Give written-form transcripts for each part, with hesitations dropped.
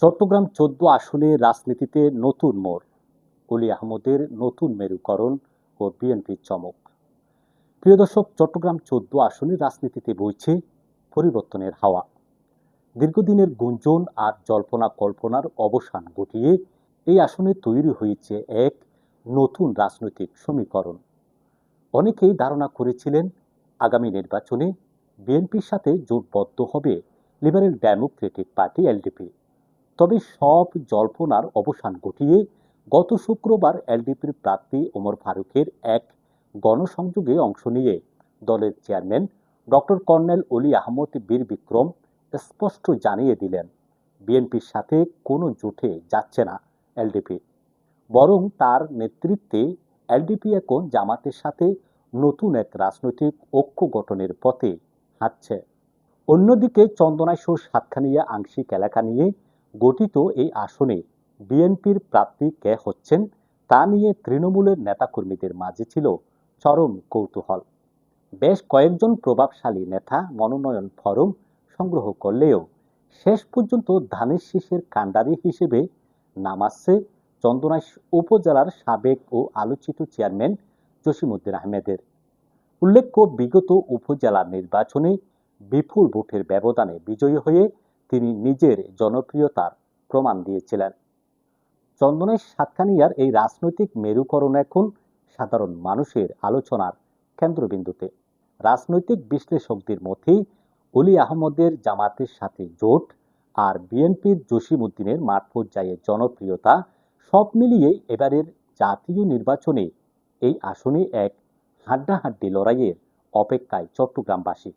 চট্টগ্রাম ১৪ আসনে রাজনীতিতে নতুন মোড়, অলি আহমদের নতুন মেরুকরণ ও বিএনপির চমক। প্রিয় দর্শক, চট্টগ্রাম ১৪ আসনে রাজনীতিতে বইছে পরিবর্তনের হাওয়া। দীর্ঘদিনের গুঞ্জন আর জল্পনা কল্পনার অবসান ঘটিয়ে এই আসনে তৈরি হয়েছে এক নতুন রাজনৈতিক সমীকরণ। অনেকেই ধারণা করেছিলেন আগামী নির্বাচনে বিএনপির সাথে জোটবদ্ধ হবে লিবারেল ডেমোক্রেটিক পার্টি এলডিপি। তবে সব জল্পনার অবসান ঘটিয়ে গত শুক্রবার এলডিপির প্রার্থী ওমর ফারুকের এক গণসংযোগে অংশ নিয়ে দলের চেয়ারম্যান ডক্টর কর্নেল অলি আহমদ বীর বিক্রম স্পষ্ট জানিয়ে দিলেন, বিএনপির সাথে কোনো জোটে যাচ্ছে না এলডিপি, বরং তার নেতৃত্বে এলডিপি এখন জামাতের সাথে নতুন এক রাজনৈতিক ঐক্য গঠনের পথে হাঁটছে। অন্যদিকে চন্দনাইশ সাতখানিয়া আংশিক এলাকা নিয়ে গঠিত এই আসনে বিএনপির প্রার্থী কে হচ্ছেন তা নিয়ে তৃণমূলের নেতাকর্মীদের মাঝে ছিল চরম কৌতূহল। বেশ কয়েকজন প্রভাবশালী নেতা মনোনয়ন ফরম সংগ্রহ করলেও শেষ পর্যন্ত ধানের শীষের কাণ্ডারি হিসেবে নাম আসছে চন্দনাইশ উপজেলার সাবেক ও আলোচিত চেয়ারম্যান জসিমউদ্দিন আহমেদের। উল্লেখ্য, বিগত উপজেলা নির্বাচনে বিপুল ভোটের ব্যবধানে বিজয়ী হয়ে তিনি নিজের জনপ্রিয়তার প্রমাণ দিয়েছিলেন। চন্দনাইশ সাতকানিয়ার এই রাজনৈতিক মেরুকরণ এখন সাধারণ মানুষের আলোচনার কেন্দ্রবিন্দুতে। রাজনৈতিক বিশ্লেষকদের মতে অলি আহমদের জামাতের সাথে জোট আর বিএনপির জসিমউদ্দিনের মাঠ পর্যায়ে জনপ্রিয়তা সব মিলিয়ে এবারের জাতীয় নির্বাচনে এই আসনে এক হাড্ডাহাড্ডি লড়াইয়ের অপেক্ষায় চট্টগ্রামবাসী।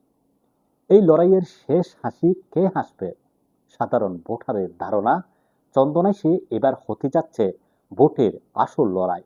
এই লড়াইয়ের শেষ হাসি কে হাসবে? সাধারণ ভোটারের ধারণা, চন্দনাইশে এবার হতে যাচ্ছে ভোটের আসল লড়াই।